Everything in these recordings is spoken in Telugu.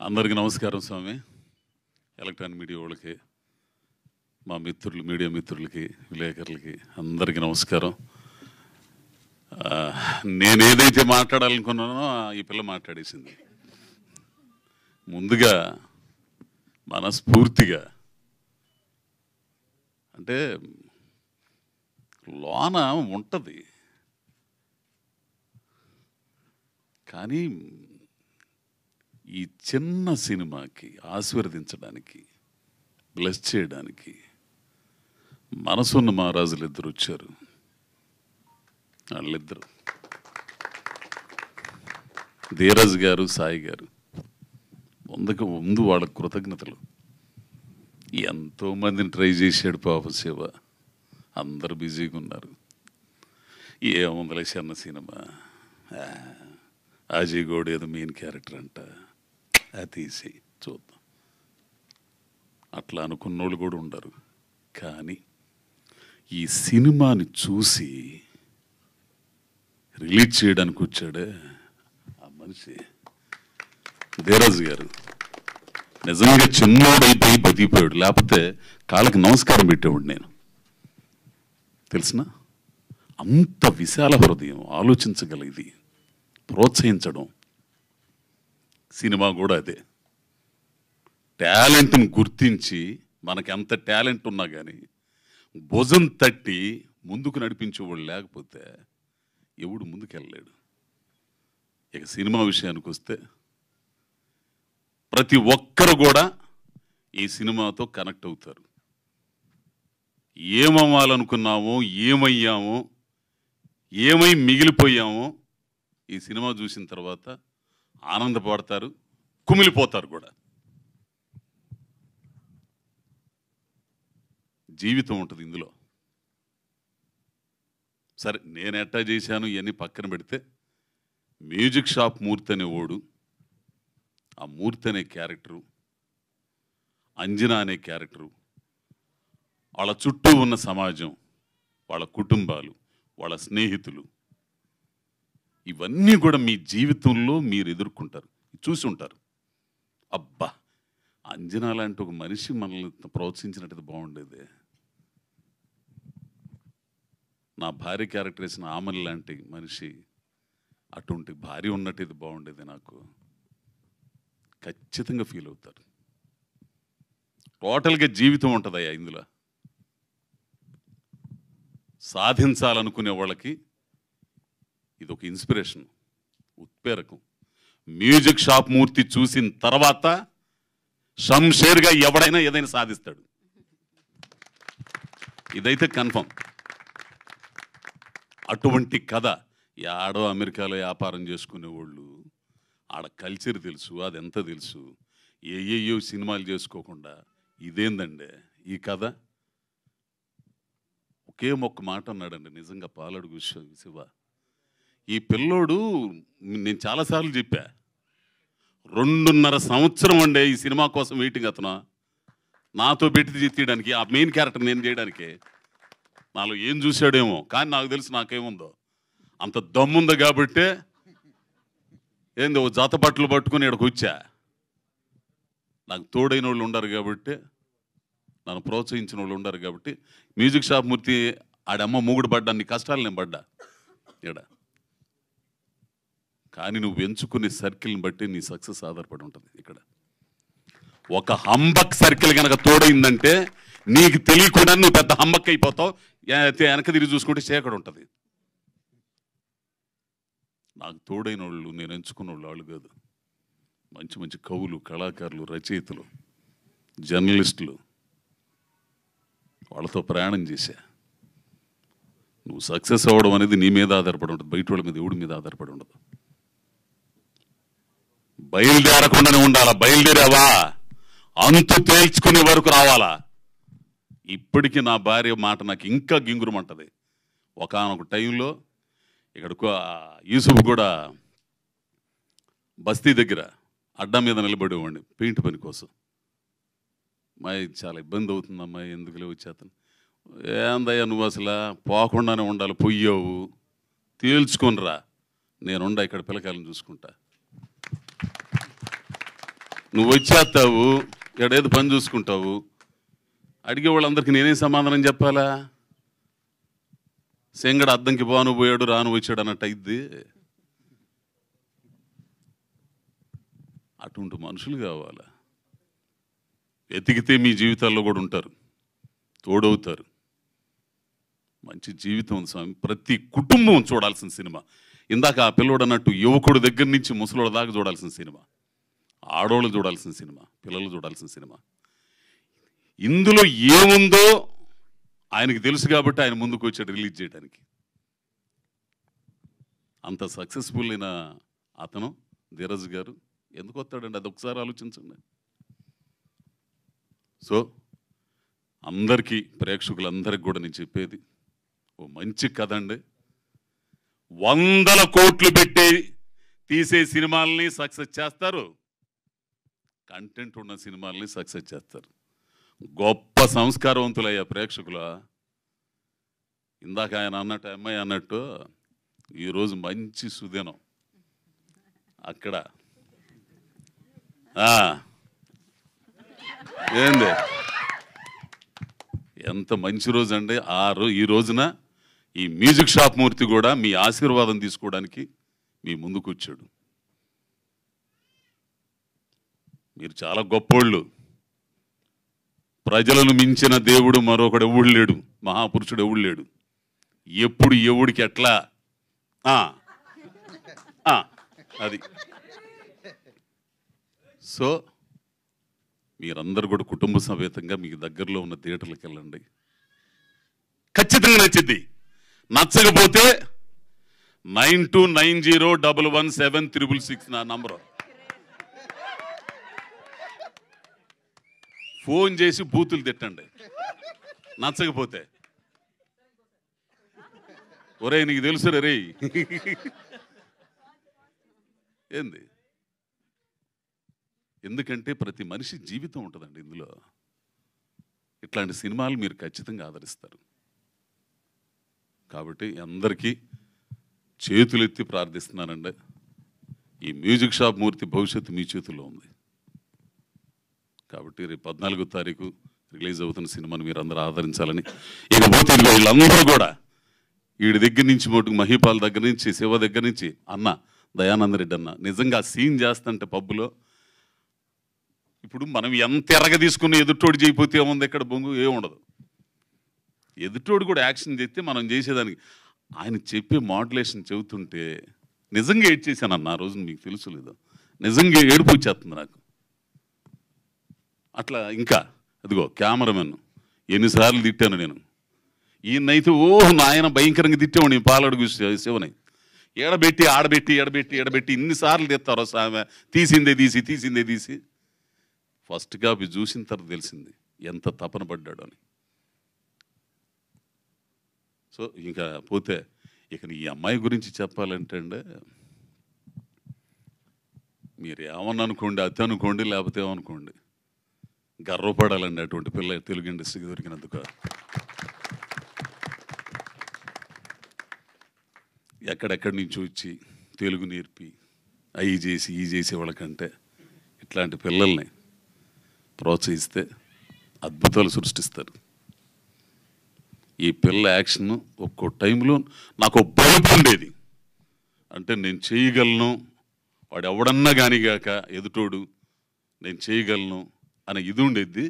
అందరికీ నమస్కారం స్వామి. ఎలక్ట్రానిక్ మీడియా వాళ్ళకి, మా మిత్రులు, మీడియా మిత్రులకి, విలేకరులకి అందరికీ నమస్కారం. నేను ఏదైతే మాట్లాడాలనుకున్నానో ఈ పిల్ల మాట్లాడేసింది. ముందుగా మనస్ఫూర్తిగా అంటే లోన ఉంటుంది, కానీ ఈ చిన్న సినిమాకి ఆశీర్వదించడానికి, బ్లెస్ చేయడానికి మనసున్న మహారాజులు ఇద్దరు వచ్చారు. వాళ్ళిద్దరు ధీరజ్ గారు, సాయి గారు. ముందు వాళ్ళ కృతజ్ఞతలు. ఎంతోమందిని ట్రై చేశాడు పాప శివ, అందరు బిజీగా ఉన్నారు. ఏముందలే చిన్న సినిమా, అజయ్ గౌడ్ ఏదో మెయిన్ క్యారెక్టర్ అంట, అది తీసి చూద్దాం అట్లా అనుకున్నోళ్ళు కూడా ఉండరు. కానీ ఈ సినిమాని చూసి రిలీజ్ చేయడానికి వచ్చాడే ఆ మనిషి ధీరజ్ గారు. నిజంగా చిన్నోడైపోయి బతికిపోయాడు, లేకపోతే కాళ్ళకి నమస్కారం పెట్టేవాడు నేను. తెలిసిన అంత విశాల హృదయం, ఆలోచించగలిగింది, ప్రోత్సహించడం. సినిమా కూడా అదే, టాలెంట్ని గుర్తించి మనకి ఎంత టాలెంట్ ఉన్నా కానీ భుజం తట్టి ముందుకు నడిపించేవాళ్ళు లేకపోతే ఎవడు ముందుకెళ్ళలేడు. ఇక సినిమా విషయానికి వస్తే ప్రతి ఒక్కరు కూడా ఈ సినిమాతో కనెక్ట్ అవుతారు. ఏమవ్వాలనుకున్నామో, ఏమయ్యామో, ఏమై మిగిలిపోయామో ఈ సినిమా చూసిన తర్వాత ఆనందపడతారు, కుమిలిపోతారు కూడా. జీవితం ఉంటుంది ఇందులో. సరే, నేను ఎట్టా చేశాను ఇవన్నీ పక్కన పెడితే, మ్యూజిక్ షాప్ మూర్తి అనే ఓడు, ఆ మూర్తి అనే క్యారెక్టరు, అంజనా అనే క్యారెక్టరు, వాళ్ళ చుట్టూ ఉన్న సమాజం, వాళ్ళ కుటుంబాలు, వాళ్ళ స్నేహితులు, ఇవన్నీ కూడా మీ జీవితంలో మీరు ఎదుర్కొంటారు, చూసి ఉంటారు. అబ్బా, అంజనా లాంటి ఒక మనిషి మనల్ని ప్రోత్సహించినట్టు బాగుండేది. నా భార్య క్యారెక్టర్ వేసిన ఆమె లాంటి మనిషి, అటువంటి భార్య ఉన్నట్టు ఇది బాగుండేది. నాకు ఖచ్చితంగా ఫీల్ అవుతారు. టోటల్గా జీవితం ఉంటుందయ్యా ఇందులో. సాధించాలనుకునే వాళ్ళకి ఇది ఒక ఇన్స్పిరేషన్, ఉత్ప్రేరకం. మ్యూజిక్ షాప్ మూర్తి చూసిన తర్వాత షంషేర్గా ఎవడైనా ఏదైనా సాధిస్తాడు, ఇదైతే కన్ఫర్మ్. అటువంటి కథ. ఆడో అమెరికాలో వ్యాపారం చేసుకునేవాళ్ళు, ఆడ కల్చర్ తెలుసు, అదెంత తెలుసు, ఏయో సినిమాలు చేసుకోకుండా ఇదేందండి ఈ కథ. ఒకే ఒక్క మాట అన్నాడండి, నిజంగా పాలడుగు శివ. ఈ పిల్లోడు, నేను చాలాసార్లు చెప్పా, 2.5 సంవత్సరం అండే ఈ సినిమా కోసం వెయిటింగ్. అతను నాతో పెట్టి తీయడానికి, ఆ మెయిన్ క్యారెక్టర్ నేను చేయడానికి. నాలో ఏం చూశాడేమో, కానీ నాకు తెలుసు నాకేముందో. అంత దమ్ముంది కాబట్టే ఏంది ఓ జాత బట్టలు పట్టుకుని ఇక్కడికి వచ్చా. నాకు తోడైన వాళ్ళు ఉండరు కాబట్టి, నన్ను ప్రోత్సహించిన వాళ్ళు ఉండరు కాబట్టి. మ్యూజిక్ షాప్ మూర్తి ఆడమ్మ మూగుడు పడ్డా, నీ కష్టాలు నేను పడ్డా ఇక్కడ. కానీ నువ్వు ఎంచుకునే సర్కిల్ని బట్టి నీ సక్సెస్ ఆధారపడి ఉంటుంది. ఇక్కడ ఒక హంబక్ సర్కిల్ కనుక తోడైందంటే నీకు తెలియకుండా నువ్వు పెద్ద హంబక్ అయిపోతావు. వెనక తిరిగి చూసుకుంటే చీకటి ఉంటుంది. నాకు తోడైన వాళ్ళు, నేను ఎంచుకున్న వాళ్ళు కాదు, మంచి మంచి కవులు, కళాకారులు, రచయితలు, జర్నలిస్టులు, వాళ్ళతో ప్రయాణం చేశా. నువ్వు సక్సెస్ అవ్వడం అనేది నీ మీద ఆధారపడి ఉంటుంది, బయట వాళ్ళ మీద, ఎవడి మీద ఆధారపడి ఉండదు. బయలుదేరకుండానే ఉండాలా. బయలుదేరావా అంతు తేల్చుకునే వరకు రావాలా. ఇప్పటికీ నా భార్య మాట నాకు ఇంకా గింగురమంటది. ఒకానొక టైంలో ఇక్కడ యూసుఫ్ కూడా బస్తీ దగ్గర అడ్డా మీద నిలబడేవాడిని పెయింట్ పని కోసం. అమ్మాయి చాలా ఇబ్బంది అవుతుందమ్మాయి, ఎందుకులే వచ్చేతను. ఏందయ్యా నువ్వు అసలు పోకుండానే ఉండాలి, పొయ్యావు, తేల్చుకొనిరా, నేనుండా ఇక్కడ పిల్లకాయలను చూసుకుంటా. నువ్వు వచ్చేస్తావు, ఎడేది పని చూసుకుంటావు. అడిగే వాళ్ళందరికీ నేనే సమాధానం చెప్పాలా? సెంగడ అద్దంకి బాను పోయాడు రాను వచ్చాడు అన్నట్టు అయింది. అటువంటి మనుషులు కావాలా? ఎతికితే మీ జీవితాల్లో కూడా ఉంటారు, తోడవుతారు. మంచి జీవితం ఉంది స్వామి. ప్రతి కుటుంబం చూడాల్సిన సినిమా. ఇందాక ఆ పిల్లోడు అన్నట్టు యువకుడు దగ్గర నుంచి ముసలోడు దాకా చూడాల్సిన సినిమా, ఆడోళ్ళు చూడాల్సిన సినిమా, పిల్లలు చూడాల్సిన సినిమా. ఇందులో ఏముందో ఆయనకి తెలుసు కాబట్టి ఆయన ముందుకు వచ్చాడు రిలీజ్ చేయడానికి. అంత సక్సెస్ఫుల్ అయిన అతను ధీరజ్ గారు ఎందుకు వస్తాడండి? అది ఒకసారి ఆలోచించండి. సో అందరికీ, ప్రేక్షకులందరికీ కూడా నేను చెప్పేది, ఓ మంచి కథ అండి. 100 కోట్లు పెట్టి తీసే సినిమాలని సక్సెస్ చేస్తారు, కంటెంట్ ఉన్న సినిమాలని సక్సెస్ చేస్తారు. గొప్ప సంస్కారవంతులయ్యా ప్రేక్షకుల. ఇందాక ఆయన అన్నట్టు, అమ్మాయి అన్నట్టు, ఈరోజు మంచి సుదినం అక్కడ. ఏంది ఎంత మంచి రోజు అండి. ఈ రోజున ఈ మ్యూజిక్ షాప్ మూర్తి కూడా మీ ఆశీర్వాదం తీసుకోవడానికి మీ ముందుకు వచ్చాడు. మీరు చాలా గొప్పోళ్ళు. ప్రజలను మించిన దేవుడు మరొకడు ఎవడు లేడు, మహాపురుషుడు ఎవడు లేడు. ఎప్పుడు ఎవడికి ఎట్లా అది. సో మీరందరూ కూడా కుటుంబ సమేతంగా మీకు దగ్గరలో ఉన్న థియేటర్లకు వెళ్ళండి. ఖచ్చితంగా నచ్చింది. నచ్చకపోతే 9290117666 నా నంబరు. ఫోన్ చేసి బూతులు తిట్టండి నచ్చకపోతే. ఒరే నీకు తెలుసు రే ఏంది. ఎందుకంటే ప్రతి మనిషి జీవితం ఉంటుందండి ఇందులో. ఇట్లాంటి సినిమాలు మీరు ఖచ్చితంగా ఆదరిస్తారు. కాబట్టి అందరికీ చేతులెత్తి ప్రార్థిస్తున్నానండి. ఈ మ్యూజిక్ షాప్ మూర్తి భవిష్యత్తు మీ చేతుల్లో ఉంది. కాబట్టి రేపు 14వ తారీఖు రిలీజ్ అవుతున్న సినిమాని మీరు అందరూ ఆదరించాలని. ఇకపోతే వీళ్ళందరూ కూడా వీడి దగ్గర నుంచి మటుకు మహీపాల్ దగ్గర నుంచి, శివ దగ్గర నుంచి, అన్న దయానంద రెడ్డి అన్న నిజంగా సీన్ చేస్తుంటే పబ్బులో, ఇప్పుడు మనం ఎంత ఎర్రగా తీసుకుని ఎదుటోడు చేయకపోతే ఏముంది, ఇక్కడ బొంగు ఏముండదు. ఎదుటోడు కూడా యాక్షన్ చేస్తే మనం చేసేదానికి. ఆయన చెప్పే మాడ్యులేషన్ చెబుతుంటే నిజంగా ఏడ్చేసాను అన్న ఆ రోజు. మీకు తెలుసు లేదో, నిజంగా ఏడుపు వచ్చేస్తుంది నాకు. అట్లా ఇంకా అదిగో కెమెరామెన్ ఎన్నిసార్లు తిట్టాను నేను. ఈయనైతే నాయన భయంకరంగా తిట్టేవాడు. పాలడుగు శివని ఎడబెట్టి ఆడబెట్టి ఎడబెట్టి ఎడబెట్టి ఇన్నిసార్లు తెస్తారు సామె. తీసిందే తీసి ఫస్ట్ కాపీ చూసిన తర్వాత తెలిసింది ఎంత తపన పడ్డాడు అని. సో ఇంకా పోతే ఇక ఈ అమ్మాయి గురించి చెప్పాలంటే అండి, మీరు ఏమన్నా అనుకోండి, అతి అనుకోండి, లేకపోతే ఏమనుకోండి, గర్వపడాలండి అటువంటి పిల్ల తెలుగు ఇండస్ట్రీకి దొరికినందుకు. ఎక్కడెక్కడి నుంచి వచ్చి తెలుగు నేర్పి అవి చేసి ఈ చేసే వాళ్ళకంటే ఇట్లాంటి పిల్లల్ని ప్రోత్సహిస్తే అద్భుతాలు సృష్టిస్తారు. ఈ పిల్ల యాక్షన్ ఒక్కో టైంలో నాకు బలుపు ఉండేది. అంటే నేను చేయగలను, వాడు ఎవడన్నా కానిగాక ఎదుటోడు నేను చేయగలను అనే ఇది ఉండేది.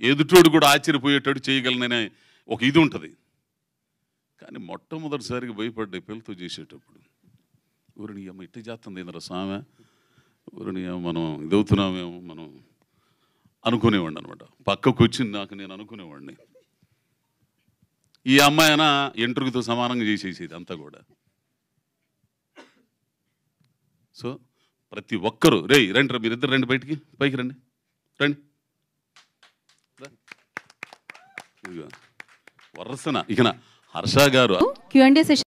ఎదుటోడు కూడా ఆశ్చర్యపోయేటట్టు చేయగలననే ఒక ఇది ఉంటుంది. కానీ మొట్టమొదటిసారిగా భయపడ్డా పిల్లతో చేసేటప్పుడు. ఊరిని అమ్మ ఇట్ట చేస్తుంది ఏంద్ర స్వామి, ఊరిని మనం ఇదవుతున్నామేమో మనం అనుకునేవాడిని అనమాట. పక్కకు వచ్చింది నాకు, నేను అనుకునేవాడిని ఈ అమ్మాయి అయినా ఇంటర్వ్యూతో సమానంగా చేసేసేది అంతా కూడా. సో ప్రతి ఒక్కరూ రండి మీరిద్దరు రండి, బయటికి పైకి రండి వరసన. ఇక హర్ష గారు Q&A session